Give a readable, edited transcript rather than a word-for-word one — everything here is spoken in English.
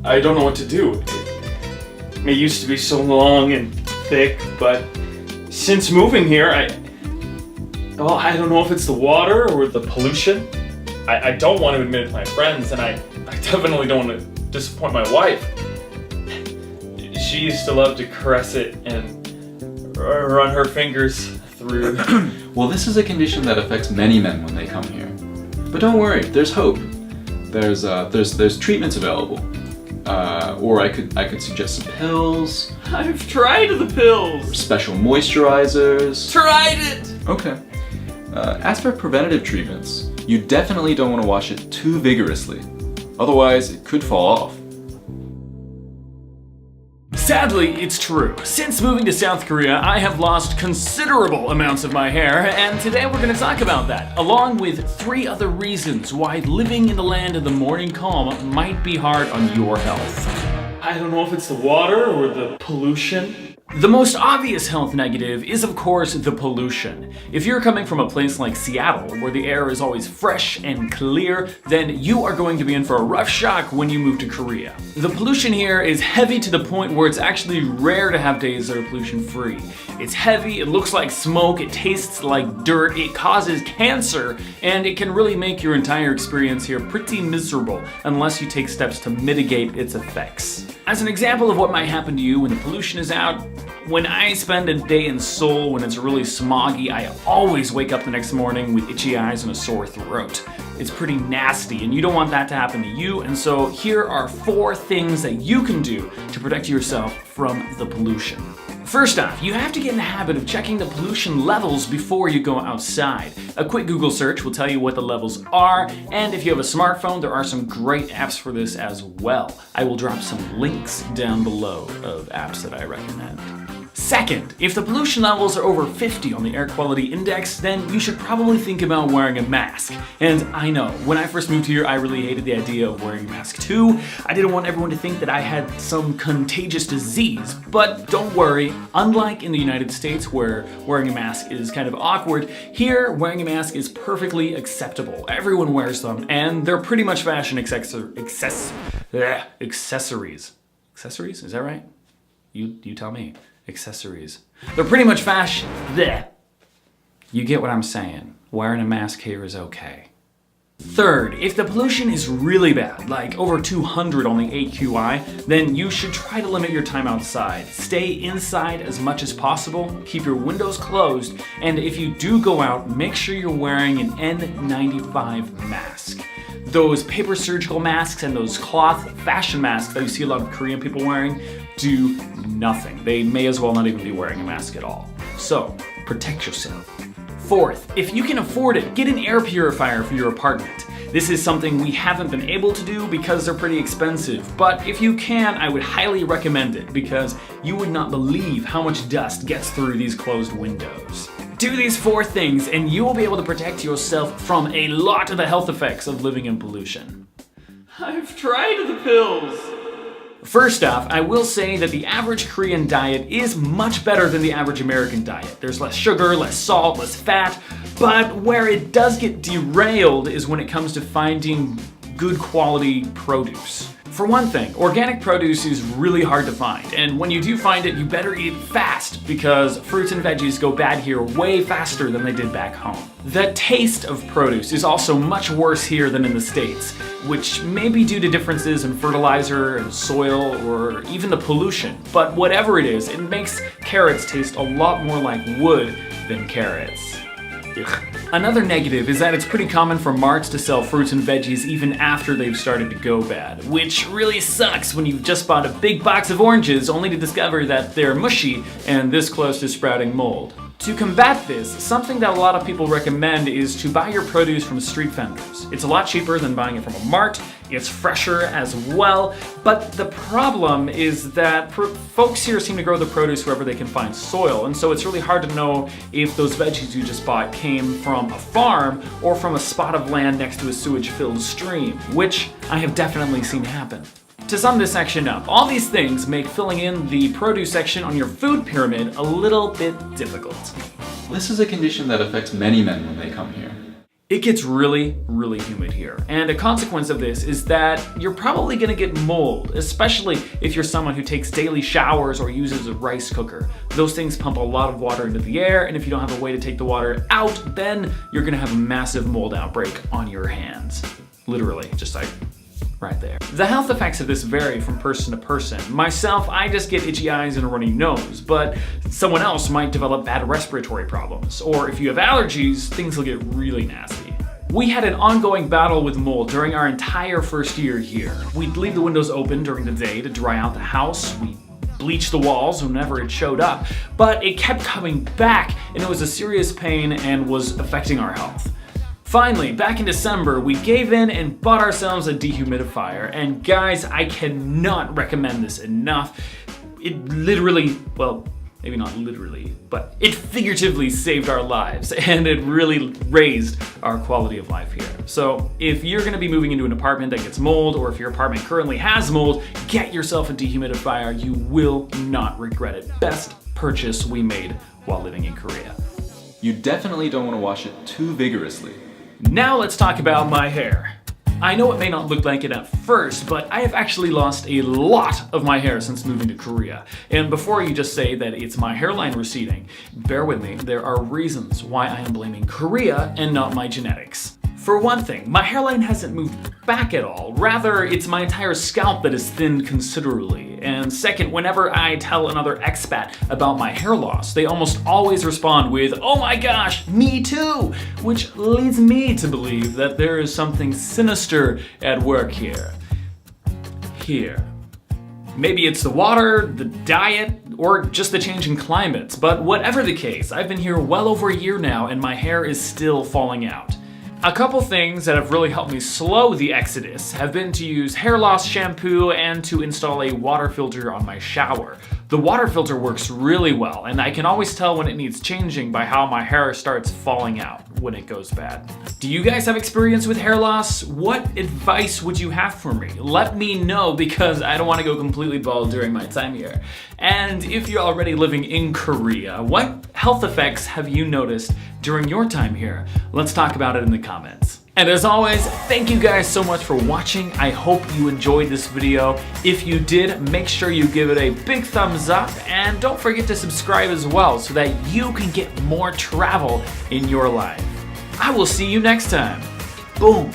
I don't know what to do. It used to be so long and thick, but since moving here, I don't know if it's the water or the pollution. I don't want to admit it to my friends, and I definitely don't want to disappoint my wife. She used to love to caress it and run her fingers through. Well, this is a condition that affects many men when they come here. But don't worry, there's hope. There's treatments available. Or I could suggest some pills. I've tried the pills. Special moisturizers. Tried it. Okay. As for preventative treatments, you definitely don't want to wash it too vigorously. Otherwise, it could fall off. Sadly, it's true. Since moving to South Korea, I have lost considerable amounts of my hair, and today we're going to talk about that, along with 3 other reasons why living in the land of the morning calm might be hard on your health. I don't know if it's the water or the pollution. The most obvious health negative is, of course, the pollution. If you're coming from a place like Seattle, where the air is always fresh and clear, then you are going to be in for a rough shock when you move to Korea. The pollution here is heavy to the point where it's actually rare to have days that are pollution-free. It's heavy, it looks like smoke, it tastes like dirt, it causes cancer, and it can really make your entire experience here pretty miserable unless you take steps to mitigate its effects. As an example of what might happen to you when the pollution is out, when I spend a day in Seoul when it's really smoggy, I always wake up the next morning with itchy eyes and a sore throat. It's pretty nasty, and you don't want that to happen to you, and so here are 4 things that you can do to protect yourself from the pollution. First off, you have to get in the habit of checking the pollution levels before you go outside. A quick Google search will tell you what the levels are, and if you have a smartphone, there are some great apps for this as well. I will drop some links down below of apps that I recommend. Second, if the pollution levels are over 50 on the air quality index, then you should probably think about wearing a mask. And I know, when I first moved here, I really hated the idea of wearing a mask too. I didn't want everyone to think that I had some contagious disease. But don't worry, unlike in the United States where wearing a mask is kind of awkward, here wearing a mask is perfectly acceptable. Everyone wears them, and they're pretty much fashion accessories. Accessories? Is that right? You tell me. Accessories. They're pretty much fashion. Bleh. You get what I'm saying. Wearing a mask here is okay. Third, if the pollution is really bad, like over 200 on the AQI, then you should try to limit your time outside. Stay inside as much as possible, keep your windows closed, and if you do go out, make sure you're wearing an N95 mask. Those paper surgical masks and those cloth fashion masks that you see a lot of Korean people wearing do nothing. They may as well not even be wearing a mask at all. So, protect yourself. Fourth, if you can afford it, get an air purifier for your apartment. This is something we haven't been able to do because they're pretty expensive, but if you can, I would highly recommend it because you would not believe how much dust gets through these closed windows. Do these 4 things and you will be able to protect yourself from a lot of the health effects of living in pollution. I've tried the pills. First off, I will say that the average Korean diet is much better than the average American diet. There's less sugar, less salt, less fat, but where it does get derailed is when it comes to finding good quality produce. For one thing, organic produce is really hard to find, and when you do find it, you better eat it fast because fruits and veggies go bad here way faster than they did back home. The taste of produce is also much worse here than in the States, which may be due to differences in fertilizer and soil or even the pollution, but whatever it is, it makes carrots taste a lot more like wood than carrots. Ugh. Another negative is that it's pretty common for marts to sell fruits and veggies even after they've started to go bad, which really sucks when you've just bought a big box of oranges only to discover that they're mushy and this close to sprouting mold. To combat this, something that a lot of people recommend is to buy your produce from street vendors. It's a lot cheaper than buying it from a mart, it's fresher as well, but the problem is that folks here seem to grow the produce wherever they can find soil, and so it's really hard to know if those veggies you just bought came from a farm or from a spot of land next to a sewage-filled stream, which I have definitely seen happen. To sum this section up, all these things make filling in the produce section on your food pyramid a little bit difficult. This is a condition that affects many men when they come here. It gets really, really humid here, and a consequence of this is that you're probably gonna get mold, especially if you're someone who takes daily showers or uses a rice cooker. Those things pump a lot of water into the air, and if you don't have a way to take the water out, then you're gonna have a massive mold outbreak on your hands. Literally, just like right there. The health effects of this vary from person to person. Myself, I just get itchy eyes and a runny nose, but someone else might develop bad respiratory problems, or if you have allergies, things will get really nasty. We had an ongoing battle with mold during our entire first year here. We'd leave the windows open during the day to dry out the house. We bleached the walls whenever it showed up, but it kept coming back, and it was a serious pain and was affecting our health. Finally, back in December, we gave in and bought ourselves a dehumidifier, and guys, I cannot recommend this enough. It literally, well, maybe not literally, but it figuratively saved our lives, and it really raised our quality of life here. So if you're gonna be moving into an apartment that gets mold, or if your apartment currently has mold, get yourself a dehumidifier. You will not regret it. Best purchase we made while living in Korea. You definitely don't want to wash it too vigorously. Now let's talk about my hair. I know it may not look like it at first, but I have actually lost a lot of my hair since moving to Korea. And before you just say that it's my hairline receding, bear with me, there are reasons why I am blaming Korea and not my genetics. For one thing, my hairline hasn't moved back at all. Rather, it's my entire scalp that is thinned considerably. And second, whenever I tell another expat about my hair loss, they almost always respond with, "Oh my gosh, me too!" Which leads me to believe that there is something sinister at work here. Maybe it's the water, the diet, or just the change in climates, but whatever the case, I've been here well over a year now and my hair is still falling out. A couple things that have really helped me slow the exodus have been to use hair loss shampoo and to install a water filter on my shower. The water filter works really well, and I can always tell when it needs changing by how my hair starts falling out when it goes bad. Do you guys have experience with hair loss? What advice would you have for me? Let me know, because I don't want to go completely bald during my time here. And if you're already living in Korea, what health effects have you noticed during your time here? Let's talk about it in the comments. And as always, thank you guys so much for watching. I hope you enjoyed this video. If you did, make sure you give it a big thumbs up, and don't forget to subscribe as well so that you can get more travel in your life. I will see you next time. Boom.